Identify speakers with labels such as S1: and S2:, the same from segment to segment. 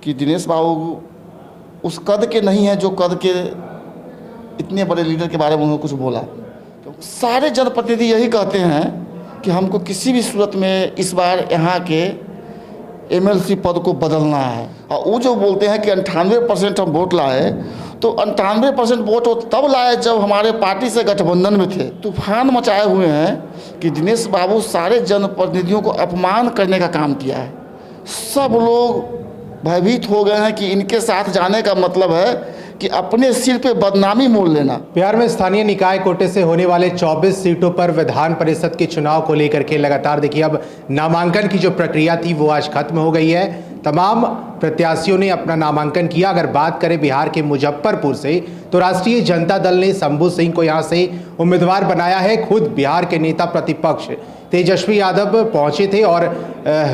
S1: कि दिनेश बाबू उस कद के नहीं हैं जो कद के इतने बड़े लीडर के बारे में उन्होंने कुछ बोला। तो सारे जनप्रतिनिधि यही कहते हैं कि हमको किसी भी सूरत में इस बार यहाँ के एमएलसी पद को बदलना है। और वो जो बोलते हैं कि 98% हम वोट लाए, तो 98% वोट वो तब लाए जब हमारे पार्टी से गठबंधन में थे। तूफान मचाए हुए हैं कि दिनेश बाबू सारे जनप्रतिनिधियों को अपमान करने का काम किया है। सब लोग भयभीत हो गए हैं कि इनके साथ जाने का मतलब है कि अपने सिर पे बदनामी मोल लेना।
S2: बिहार में स्थानीय निकाय कोटे से होने वाले 24 सीटों पर विधान परिषद के चुनाव को लेकर के लगातार देखिए अब नामांकन की जो प्रक्रिया थी वो आज खत्म हो गई है। तमाम प्रत्याशियों ने अपना नामांकन किया। अगर बात करें बिहार के मुजफ्फरपुर से, तो राष्ट्रीय जनता दल ने शंभू सिंह को यहां से उम्मीदवार बनाया है। खुद बिहार के नेता प्रतिपक्ष तेजस्वी यादव पहुंचे थे और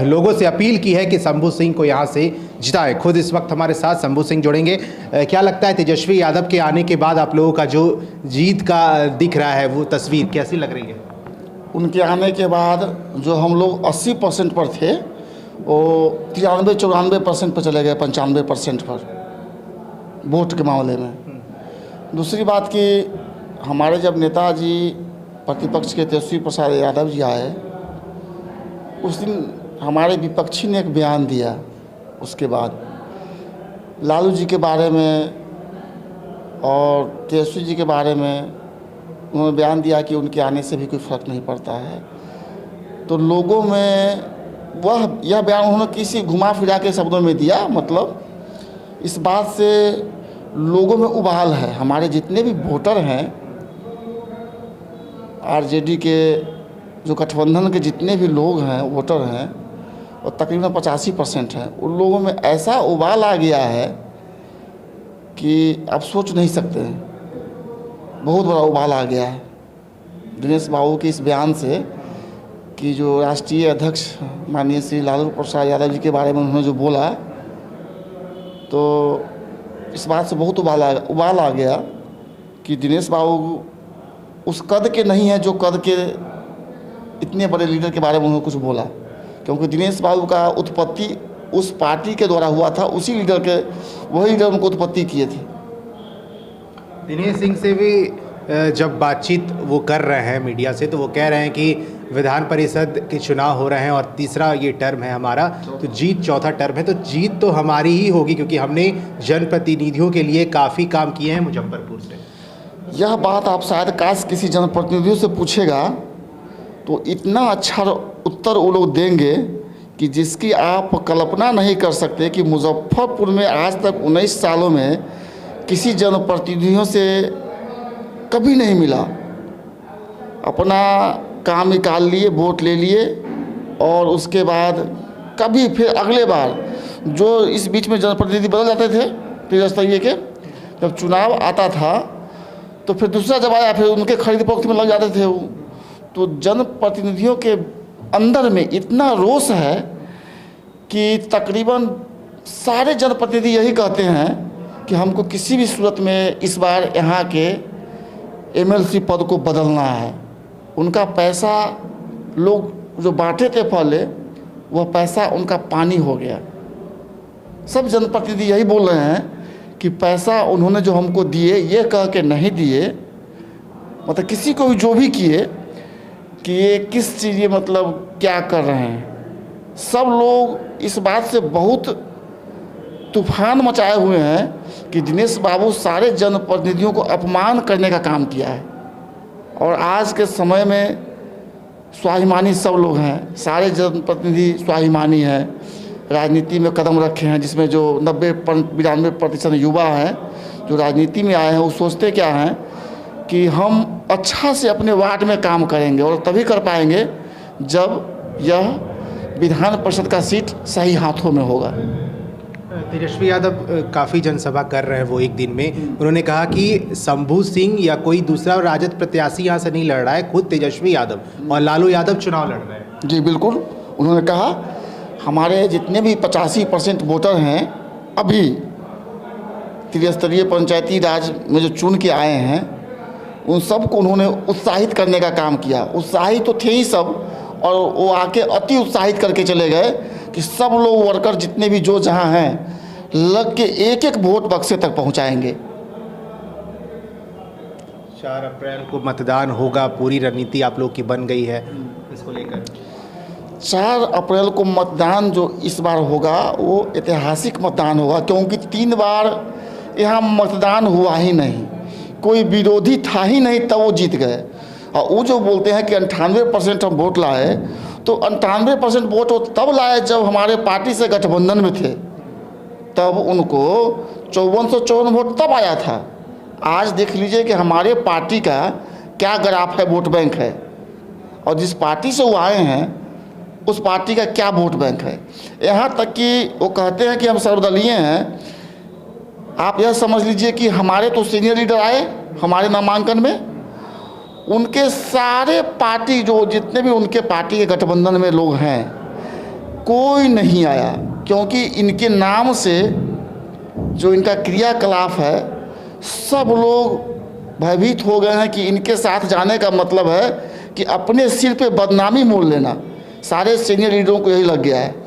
S2: लोगों से अपील की है कि शंभू सिंह को यहां से जिताए। खुद इस वक्त हमारे साथ शंभू सिंह जुड़ेंगे। क्या लगता है तेजस्वी यादव के आने के बाद आप लोगों का जो जीत का दिख रहा है वो तस्वीर कैसी लग रही है?
S1: उनके आने के बाद जो हम लोग 80% पर थे वो 93-94% पर चले गए, 95% पर वोट के मामले में। दूसरी बात कि हमारे जब नेताजी प्रतिपक्ष के तेजस्वी प्रसाद यादव जी आए, उस दिन हमारे विपक्षी ने एक बयान दिया। उसके बाद लालू जी के बारे में और तेजस्वी जी के बारे में उन्होंने बयान दिया कि उनके आने से भी कोई फ़र्क नहीं पड़ता है। तो लोगों में यह बयान उन्होंने किसी घुमा फिरा के शब्दों में दिया। मतलब इस बात से लोगों में उबाल है। हमारे जितने भी वोटर हैं, आरजेडी के जो गठबंधन के जितने भी लोग हैं, वोटर हैं, और तकरीबन 85% हैं, उन लोगों में ऐसा उबाल आ गया है कि आप सोच नहीं सकते हैं। बहुत बड़ा उबाल आ गया है दिनेश बाबू के इस बयान से कि जो राष्ट्रीय अध्यक्ष माननीय श्री लालू प्रसाद यादव जी के बारे में उन्होंने जो बोला, तो इस बात से बहुत उबाल आ गया कि दिनेश बाबू उस कद के नहीं हैं जो कद के इतने बड़े लीडर के बारे में उन्होंने कुछ बोला। क्योंकि दिनेश बाबू का उत्पत्ति उस पार्टी के द्वारा हुआ था, उसी लीडर के, वही लीडर उनको उत्पत्ति किए थे।
S2: दिनेश सिंह से भी जब बातचीत वो कर रहे हैं मीडिया से, तो वो कह रहे हैं कि विधान परिषद के चुनाव हो रहे हैं और तीसरा ये टर्म है हमारा, तो जीत चौथा टर्म है, तो जीत तो हमारी ही होगी क्योंकि हमने जनप्रतिनिधियों के लिए काफ़ी काम किए हैं मुजफ्फरपुर से।
S1: यह बात आप शायद काश किसी जनप्रतिनिधियों से पूछेगा तो इतना अच्छा उत्तर वो लोग देंगे कि जिसकी आप कल्पना नहीं कर सकते कि मुजफ्फरपुर में आज तक 19 सालों में किसी जनप्रतिनिधियों से कभी नहीं मिला। अपना काम निकाल लिए, वोट ले लिए, और उसके बाद कभी फिर अगले बार जो इस बीच में जनप्रतिनिधि बदल जाते थे त्रिस्तरीय के, जब चुनाव आता था तो फिर दूसरा जब आया फिर उनके खरीद फरोख्त में लग जाते थे वो। तो जनप्रतिनिधियों के अंदर में इतना रोष है कि तकरीबन सारे जनप्रतिनिधि यही कहते हैं कि हमको किसी भी सूरत में इस बार यहाँ के एमएलसी पद को बदलना है। उनका पैसा लोग जो बांटे थे पहले, वह पैसा उनका पानी हो गया। सब जनप्रतिनिधि यही बोल रहे हैं कि पैसा उन्होंने जो हमको दिए, ये कह के नहीं दिए, मतलब किसी को भी जो भी किए कि ये किस चीज़, ये मतलब क्या कर रहे हैं। सब लोग इस बात से बहुत तूफान मचाए हुए हैं कि दिनेश बाबू सारे जनप्रतिनिधियों को अपमान करने का काम किया है। और आज के समय में स्वाभिमानी सब लोग हैं, सारे जनप्रतिनिधि स्वाभिमानी हैं, राजनीति में कदम रखे हैं, जिसमें जो 90-92% युवा हैं जो राजनीति में आए हैं, वो सोचते क्या हैं कि हम अच्छा से अपने वार्ड में काम करेंगे और तभी कर पाएंगे जब यह विधान परिषद का सीट सही हाथों में होगा।
S2: तेजस्वी यादव काफ़ी जनसभा कर रहे हैं वो एक दिन में। उन्होंने कहा कि शंभू सिंह या कोई दूसरा राजद प्रत्याशी यहाँ से नहीं लड़ रहा है, खुद तेजस्वी यादव और लालू यादव चुनाव लड़ रहे हैं।
S1: जी बिल्कुल, उन्होंने कहा हमारे जितने भी 85% वोटर हैं अभी त्रिस्तरीय पंचायती राज में जो चुन के आए हैं, उन सब को उन्होंने उत्साहित करने का काम किया। उत्साहित तो थे ही सब, और वो आके अति उत्साहित करके चले गए कि सब लोग वर्कर जितने भी जो जहाँ हैं लग के एक एक वोट बक्से तक पहुंचाएंगे।
S2: 4 अप्रैल को मतदान होगा, पूरी रणनीति आप लोग की बन गई है इसको लेकर।
S1: 4 अप्रैल को मतदान जो इस बार होगा वो ऐतिहासिक मतदान होगा, क्योंकि 3 बार यहाँ मतदान हुआ ही नहीं, कोई विरोधी था ही नहीं, तब वो जीत गए। और वो जो बोलते हैं कि 98% हम वोट लाए, तो 98% वोट वो तब लाए जब हमारे पार्टी से गठबंधन में थे, तब उनको 5454 वोट तब आया था। आज देख लीजिए कि हमारे पार्टी का क्या ग्राफ है, वोट बैंक है, और जिस पार्टी से वो आए हैं उस पार्टी का क्या वोट बैंक है। यहाँ तक कि वो कहते हैं कि हम सर्वदलीय हैं। आप यह समझ लीजिए कि हमारे तो सीनियर लीडर आए हमारे नामांकन में, उनके सारे पार्टी जो जितने भी उनके पार्टी के गठबंधन में लोग हैं, कोई नहीं आया, क्योंकि इनके नाम से जो इनका क्रियाकलाप है, सब लोग भयभीत हो गए हैं कि इनके साथ जाने का मतलब है कि अपने सिर पे बदनामी मोल लेना। सारे सीनियर लीडरों को यही लग गया है।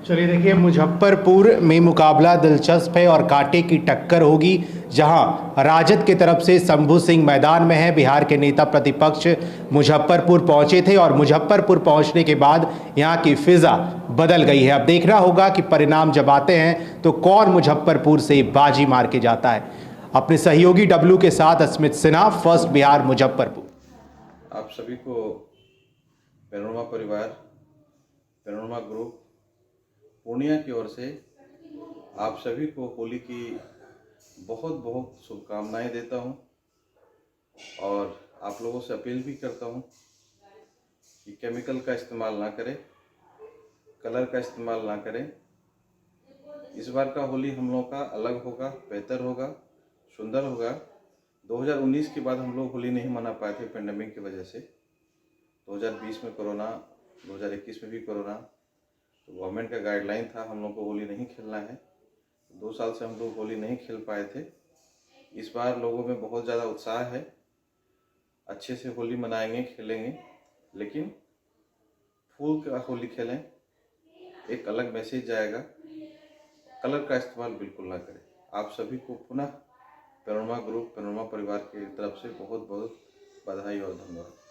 S2: चलिए देखिए, मुजफ्फरपुर में मुकाबला दिलचस्प है और कांटे की टक्कर होगी, जहां राजद की तरफ से शंभू सिंह मैदान में है। बिहार के नेता प्रतिपक्ष मुजफ्फरपुर पहुंचे थे और मुजफ्फरपुर पहुंचने के बाद यहां की फिजा बदल गई है। अब देखना होगा कि परिणाम जब आते हैं तो कौन मुजफ्फरपुर से बाजी मार के जाता है। अपने सहयोगी डब्लू के साथ अस्मित सिन्हा, फर्स्ट बिहार, मुजफ्फरपुर।
S3: आप सभी को पैनोरमा परिवार, पैनोरमा ग्रुप पूर्णिया की ओर से आप सभी को होली की बहुत बहुत शुभकामनाएं देता हूं, और आप लोगों से अपील भी करता हूं कि केमिकल का इस्तेमाल ना करें, कलर का इस्तेमाल ना करें। इस बार का होली हम लोगों का अलग होगा, बेहतर होगा, सुंदर होगा। 2019 के बाद हम लोग होली नहीं मना पाए थे पेंडेमिक की वजह से। 2020 में कोरोना, 2021 में भी कोरोना, तो गवर्नमेंट का गाइडलाइन था हम लोग को होली नहीं खेलना है। 2 साल से हम लोग होली नहीं खेल पाए थे। इस बार लोगों में बहुत ज़्यादा उत्साह है, अच्छे से होली मनाएंगे, खेलेंगे, लेकिन फूल का होली खेलें, एक अलग मैसेज जाएगा। कलर का इस्तेमाल बिल्कुल ना करें। आप सभी को पुनः पैनोरमा ग्रुप, पैनोरमा परिवार की तरफ से बहुत बहुत बधाई और धन्यवाद।